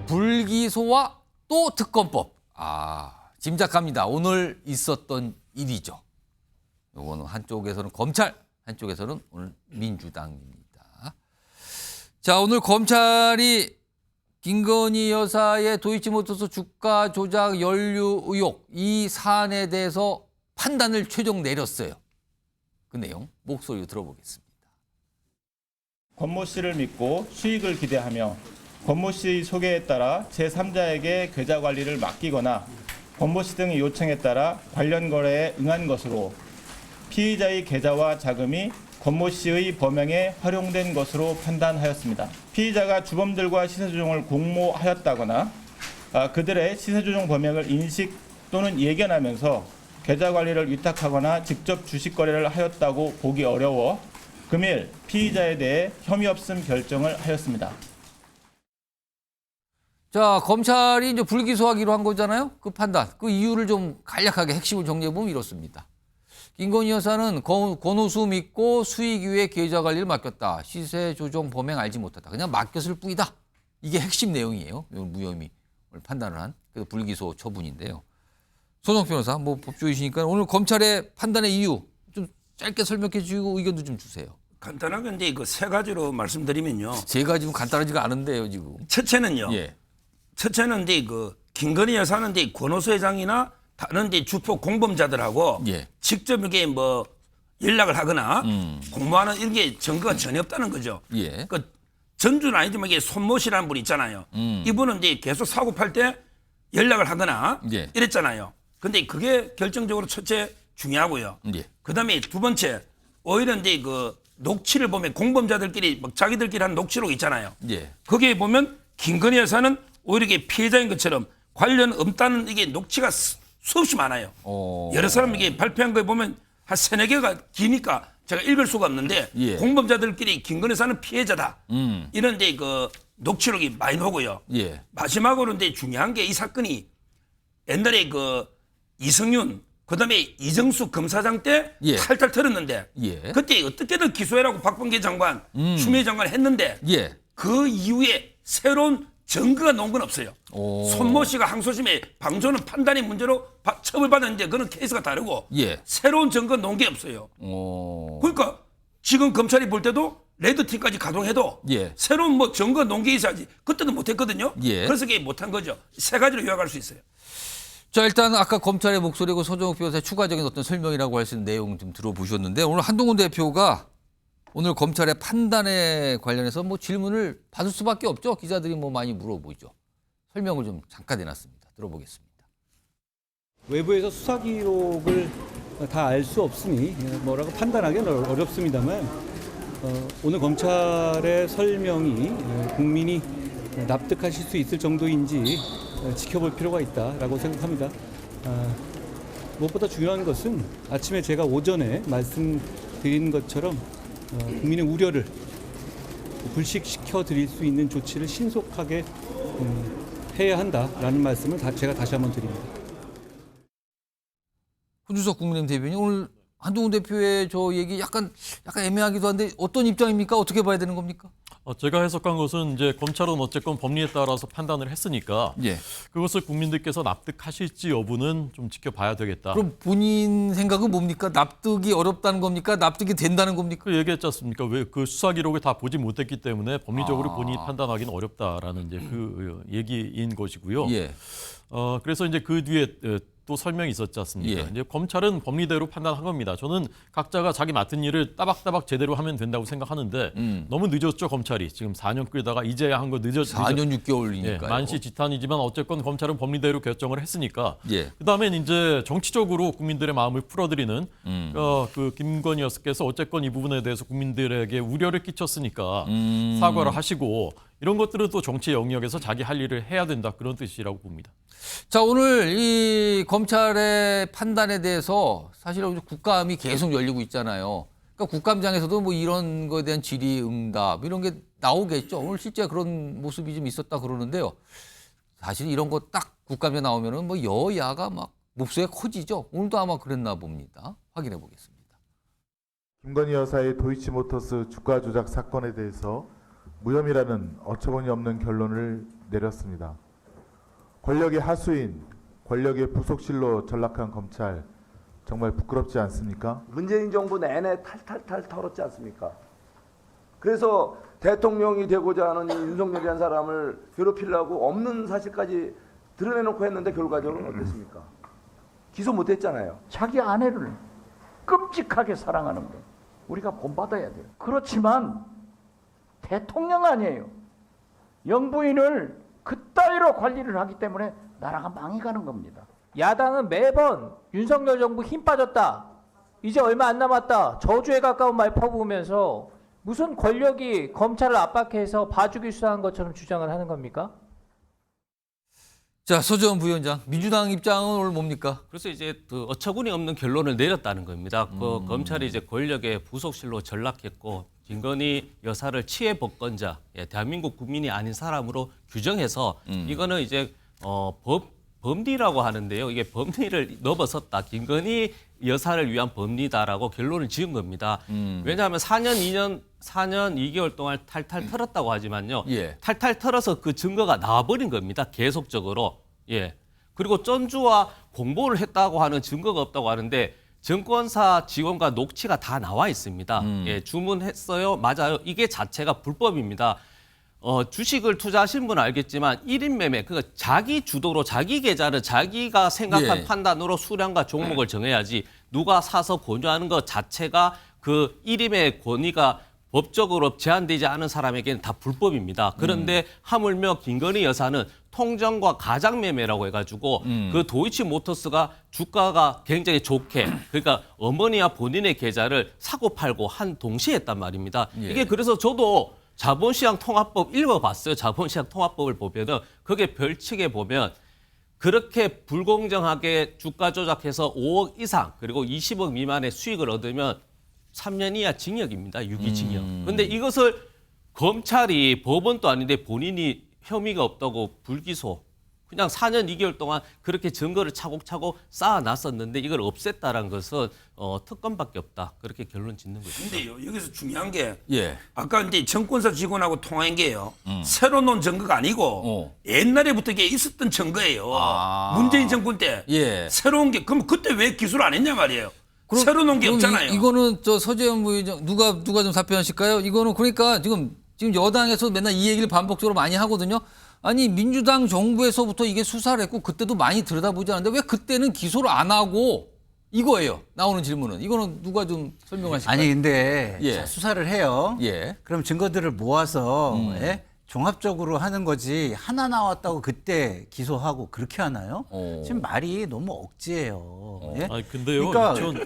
불기소와 또 특검법. 짐작합니다. 오늘 있었던 일이죠. 요거는 한쪽에서는 검찰, 한쪽에서는 오늘 민주당입니다. 자, 오늘 검찰이 김건희 여사의 도이치모터스 주가 조작 연루 의혹 이 사안에 대해서 판단을 최종 내렸어요. 그 내용 목소리로 들어보겠습니다. 권모 씨를 믿고 수익을 기대하며 권모 씨 소개에 따라 제3자에게 계좌 관리를 맡기거나 권모 씨 등의 요청에 따라 관련 거래에 응한 것으로 피의자의 계좌와 자금이 권모 씨의 범행에 활용된 것으로 판단하였습니다. 피의자가 주범들과 시세조종을 공모하였다거나 그들의 시세조종 범행을 인식 또는 예견하면서 계좌 관리를 위탁하거나 직접 주식 거래를 하였다고 보기 어려워 금일 피의자에 대해 혐의 없음 결정을 하였습니다. 자, 검찰이 이제 불기소하기로 한 거잖아요. 그 판단, 그 이유를 좀 간략하게 핵심을 정리해보면 이렇습니다. 김건희 여사는 권오수 믿고 수익 이후에 계좌 관리를 맡겼다. 시세 조정 범행 알지 못하다. 그냥 맡겼을 뿐이다. 이게 핵심 내용이에요. 무혐의 판단을 한 그래서 불기소 처분인데요. 손정표 변호사, 법조이시니까 오늘 검찰의 판단의 이유 좀 짧게 설명해 주시고 의견도 좀 주세요. 간단하게 이제 그 세 가지로 말씀드리면요. 세 가지면 간단하지가 않은데요, 지금. 첫째는요. 예. 첫째는 이제 그 김건희 여사는 이제 권오수 회장이나 다른 이제 주포 공범자들하고 예. 직접 이게 뭐 연락을 하거나 공모하는 이런 게 증거가 전혀 없다는 거죠. 예. 그 전주는 아니지만 이게 손모 씨라는 분 있잖아요. 이분은 이제 계속 사고 팔 때 연락을 하거나 예. 이랬잖아요. 근데 그게 결정적으로 첫째 중요하고요. 예. 그다음에 두 번째 오히려 이제 그 녹취를 보면 공범자들끼리 막 자기들끼리 한 녹취록 있잖아요. 예. 거기에 보면 김건희 여사는 오히려 이게 피해자인 것처럼 관련 없다는 이게 녹취가 수없이 많아요. 여러 사람 이게 발표한 거에 보면 한 세네 개가 기니까 제가 읽을 수가 없는데 예. 공범자들끼리 김건희 여사는 피해자다. 이런 이제 그 녹취록이 많이 나오고요. 예. 마지막으로 이제 중요한 게 이 사건이 옛날에 그 이성윤 그다음에 이정수 검사장 때 예. 탈탈 털었는데 예. 그때 어떻게든 기소해라고 박범계 장관, 추미애 장관 했는데 예. 그 이후에 새로운 증거가 나온 건 없어요. 손모 씨가 항소심에 방조는 판단의 문제로 처벌받았는데 그런 케이스가 다르고 예. 새로운 증거 나온 게 없어요. 그러니까 지금 검찰이 볼 때도 레드팀까지 가동해도 예. 새로운 뭐 증거 나온 게 있어야지. 그때도 못했거든요. 예. 그래서 그게 못한 거죠. 세 가지로 요약할 수 있어요. 자, 일단 아까 검찰의 목소리고 서정욱 변호사의 추가적인 어떤 설명이라고 할 수 있는 내용 좀 들어보셨는데 오늘 한동훈 대표가 오늘 검찰의 판단에 관련해서 질문을 받을 수밖에 없죠. 기자들이 많이 물어보죠. 설명을 좀 잠깐 해놨습니다. 들어보겠습니다. 외부에서 수사 기록을 다 알 수 없으니 뭐라고 판단하기는 어렵습니다만 오늘 검찰의 설명이 국민이 납득하실 수 있을 정도인지 지켜볼 필요가 있다라고 생각합니다. 무엇보다 중요한 것은 아침에 제가 오전에 말씀드린 것처럼 국민의 우려를 불식시켜 드릴 수 있는 조치를 신속하게 해야 한다라는 말씀을 제가 다시 한번 드립니다. 손준석 국민의힘 대변인 오늘 한동훈 대표의 저 얘기 약간 애매하기도 한데 어떤 입장입니까? 어떻게 봐야 되는 겁니까? 제가 해석한 것은 이제 검찰은 어쨌건 법리에 따라서 판단을 했으니까 예. 그것을 국민들께서 납득하실지 여부는 좀 지켜봐야 되겠다. 그럼 본인 생각은 뭡니까? 납득이 어렵다는 겁니까? 납득이 된다는 겁니까? 그 얘기했지 않습니까? 왜 그 수사 기록을 다 보지 못했기 때문에 법리적으로 본인이 판단하기는 어렵다라는 이제 그 얘기인 것이고요. 예. 그래서 이제 그 뒤에 또 설명이 있었지 않습니까? 예. 이제 검찰은 법리대로 판단한 겁니다. 저는 각자가 자기 맡은 일을 따박따박 제대로 하면 된다고 생각하는데 너무 늦었죠, 검찰이. 지금 4년 끌다가 이제야 한 거 4년 6개월이니까요. 예, 만시지탄이지만 어쨌건 검찰은 법리대로 결정을 했으니까 예. 그다음엔 이제 정치적으로 국민들의 마음을 풀어드리는 그 김건희 여사께서 어쨌건 이 부분에 대해서 국민들에게 우려를 끼쳤으니까 사과를 하시고 이런 것들은 또 정치 영역에서 자기 할 일을 해야 된다 그런 뜻이라고 봅니다. 자, 오늘 이 검찰의 판단에 대해서 사실은 국감이 계속 열리고 있잖아요. 그러니까 국감장에서도 이런 거에 대한 질의응답 이런 게 나오겠죠. 오늘 실제 그런 모습이 좀 있었다 그러는데요. 사실 이런 거 딱 국감에 나오면은 여야가 막 목소리가 커지죠. 오늘도 아마 그랬나 봅니다. 확인해 보겠습니다. 김건희 여사의 도이치모터스 주가 조작 사건에 대해서 무혐의라는 어처구니 없는 결론을 내렸습니다. 권력의 하수인, 권력의 부속실로 전락한 검찰 정말 부끄럽지 않습니까? 문재인 정부 내내 탈탈탈 털었지 않습니까? 그래서 대통령이 되고자 하는 이 윤석열이라는 사람을 괴롭히려고 없는 사실까지 드러내놓고 했는데 결과적으로 어땠습니까? 기소 못했잖아요. 자기 아내를 끔찍하게 사랑하는 분 우리가 본받아야 돼요. 그렇지만 대통령 아니에요. 영부인을 그따위로 관리를 하기 때문에 나라가 망해가는 겁니다. 야당은 매번 윤석열 정부 힘 빠졌다. 이제 얼마 안 남았다. 저주에 가까운 말 퍼부으면서 무슨 권력이 검찰을 압박해서 봐주기 수사한 것처럼 주장을 하는 겁니까? 자, 서재원 부위원장, 민주당 입장은 오늘 뭡니까? 그래서 이제 그 어처구니 없는 결론을 내렸다는 겁니다. 그 검찰이 이제 권력의 부속실로 전락했고 김건희 여사를 치해 복권자, 대한민국 국민이 아닌 사람으로 규정해서 이거는 이제 범리라고 하는데요. 이게 범리를 넘어섰다. 김건희 여사를 위한 법리다라고 결론을 지은 겁니다. 왜냐하면 4년 2개월 동안 탈탈 털었다고 하지만요. 예. 탈탈 털어서 그 증거가 나와버린 겁니다. 계속적으로. 예. 그리고 전주와 공모를 했다고 하는 증거가 없다고 하는데 증권사 직원과 녹취가 다 나와 있습니다. 예, 주문했어요. 맞아요. 이게 자체가 불법입니다. 주식을 투자하신 분은 알겠지만 1인 매매, 그러니까 자기 주도로 자기 계좌를 자기가 생각한 예. 판단으로 수량과 종목을 정해야지 누가 사서 권유하는 것 자체가 그 1인의 권위가 법적으로 제한되지 않은 사람에게는 다 불법입니다. 그런데 하물며 김건희 여사는 통정과 가장매매라고 해가지고 그 도이치모터스가 주가가 굉장히 좋게 그러니까 어머니와 본인의 계좌를 사고 팔고 한 동시에 했단 말입니다. 예. 이게 그래서 저도 자본시장 통합법 읽어봤어요. 자본시장 통합법을 보면은 그게 별칙에 보면 그렇게 불공정하게 주가 조작해서 5억 이상 그리고 20억 미만의 수익을 얻으면 3년 이하 징역입니다. 유기징역. 그런데 이것을 검찰이 법원도 아닌데 본인이 혐의가 없다고 불기소. 그냥 4년 2개월 동안 그렇게 증거를 차곡차곡 쌓아놨었는데 이걸 없앴다는 것은 특검밖에 없다. 그렇게 결론 짓는 거죠. 근데요, 여기서 중요한 게 예. 아까 이제 정권사 직원하고 통화한 게요. 새로 놓은 증거가 아니고 옛날에부터 이게 있었던 증거예요. 아. 문재인 정권 때 예. 새로운 게 그럼 그때 왜 기술 안 했냐 말이에요. 새로 놓은 게 그럼 없잖아요. 이거는 저 서재원 부위원장 누가 좀 답변하실까요? 이거는 그러니까 지금 여당에서 맨날 이 얘기를 반복적으로 많이 하거든요. 아니 민주당 정부에서부터 이게 수사를 했고 그때도 많이 들여다보지 않았는데 왜 그때는 기소를 안 하고 이거예요. 나오는 질문은. 이거는 누가 좀 설명하실까요? 아니 근데 예. 자, 수사를 해요. 예. 그럼 증거들을 모아서 예? 종합적으로 하는 거지 하나 나왔다고 그때 기소하고 그렇게 하나요? 지금 말이 너무 억지예요. 예? 아니 근데요. 그러니까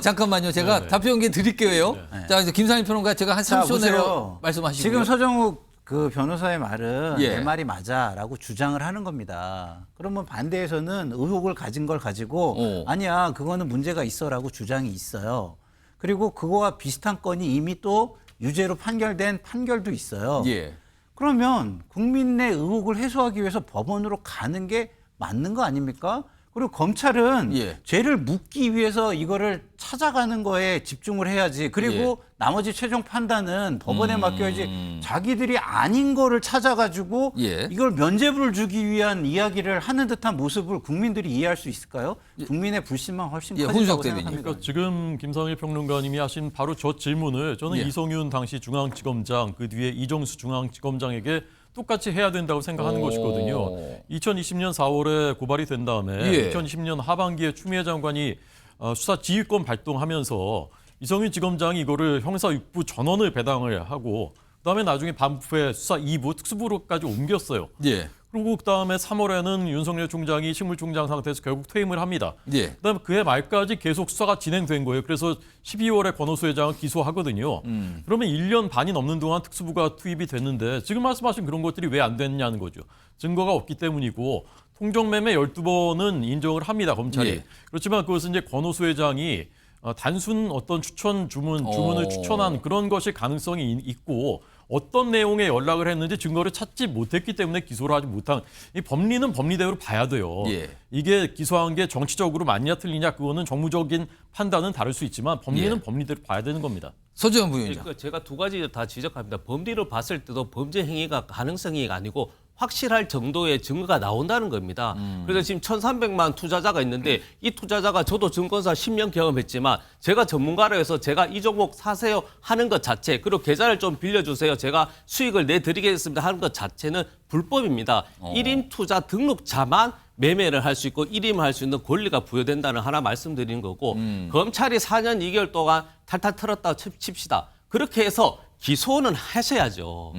잠깐만요. 제가 네. 답변 드릴게요. 자, 이제 김상일 평론가 제가 한 자, 30초 내로 보세요. 말씀하시고요. 지금 서정욱 그 변호사의 말은 예. 내 말이 맞아라고 주장을 하는 겁니다. 그러면 반대에서는 의혹을 가진 걸 가지고 아니야 그거는 문제가 있어라고 주장이 있어요. 그리고 그거와 비슷한 건이 이미 또 유죄로 판결된 판결도 있어요. 예. 그러면 국민의 의혹을 해소하기 위해서 법원으로 가는 게 맞는 거 아닙니까? 그리고 검찰은 예. 죄를 묻기 위해서 이거를 찾아가는 거에 집중을 해야지. 그리고 나머지 최종 판단은 법원에 맡겨야지. 자기들이 아닌 거를 찾아가지고 예. 이걸 면죄부를 주기 위한 이야기를 하는 듯한 모습을 국민들이 이해할 수 있을까요? 국민의 불신만 훨씬 예, 커진다고 홍준석 대변인. 생각합니다. 그러니까 지금 김상일 평론가님이 하신 바로 저 질문을 저는 예. 이성윤 당시 중앙지검장 그 뒤에 이정수 중앙지검장에게 똑같이 해야 된다고 생각하는 것이거든요. 2020년 4월에 고발이 된 다음에 예. 2020년 하반기에 추미애 장관이 수사 지휘권 발동하면서 이성윤 지검장이 이거를 형사 6부 전원을 배당을 하고 그다음에 나중에 반부에 수사 2부 특수부로까지 옮겼어요. 예. 그리고 그다음에 3월에는 윤석열 총장이 식물총장 상태에서 결국 퇴임을 합니다. 예. 그다음에 그해 말까지 계속 수사가 진행된 거예요. 그래서 12월에 권오수 회장을 기소하거든요. 그러면 1년 반이 넘는 동안 특수부가 투입이 됐는데 지금 말씀하신 그런 것들이 왜 안 됐냐는 거죠. 증거가 없기 때문이고 통정매매 12번은 인정을 합니다. 검찰이. 예. 그렇지만 그것은 이제 권오수 회장이 단순 어떤 주문을 추천한 그런 것일 가능성이 있고 어떤 내용의 연락을 했는지 증거를 찾지 못했기 때문에 기소를 하지 못한 이 법리는 법리대로 봐야 돼요. 예. 이게 기소한 게 정치적으로 맞냐 틀리냐 그거는 정무적인 판단은 다를 수 있지만 법리는 예. 법리대로 봐야 되는 겁니다. 서재원 부위원장. 그러니까 제가 두 가지 다 지적합니다. 법리로 봤을 때도 범죄 행위가 가능성이 아니고 확실할 정도의 증거가 나온다는 겁니다. 그래서 지금 1,300만 투자자가 있는데 이 투자자가 저도 증권사 10년 경험했지만 제가 전문가로 해서 제가 이 종목 사세요 하는 것 자체 그리고 계좌를 좀 빌려주세요. 제가 수익을 내드리겠습니다 하는 것 자체는 불법입니다. 1인 투자 등록자만 매매를 할 수 있고 일임을 할 수 있는 권리가 부여된다는 하나 말씀드리는 거고 검찰이 4년 2개월 동안 탈탈 털었다 칩시다. 그렇게 해서 기소는 하셔야죠.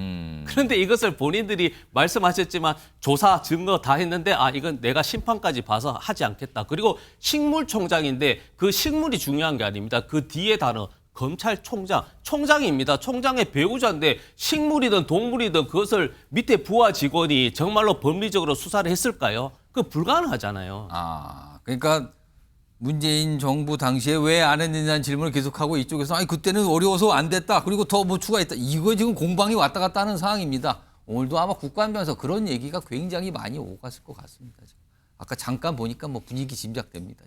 그런데 이것을 본인들이 말씀하셨지만 조사 증거 다 했는데 이건 내가 심판까지 봐서 하지 않겠다. 그리고 식물총장인데 그 식물이 중요한 게 아닙니다. 그 뒤에 단어 검찰총장, 총장입니다. 총장의 배우자인데 식물이든 동물이든 그것을 밑에 부하 직원이 정말로 법리적으로 수사를 했을까요? 그 불가능하잖아요. 그러니까 문재인 정부 당시에 왜 안 했느냐는 질문을 계속하고 이쪽에서 그때는 어려워서 안 됐다. 그리고 더 뭐 추가했다. 이거 지금 공방이 왔다 갔다 하는 상황입니다. 오늘도 아마 국감장에서 그런 얘기가 굉장히 많이 오갔을 것 같습니다. 아까 잠깐 보니까 뭐 분위기 짐작됩니다.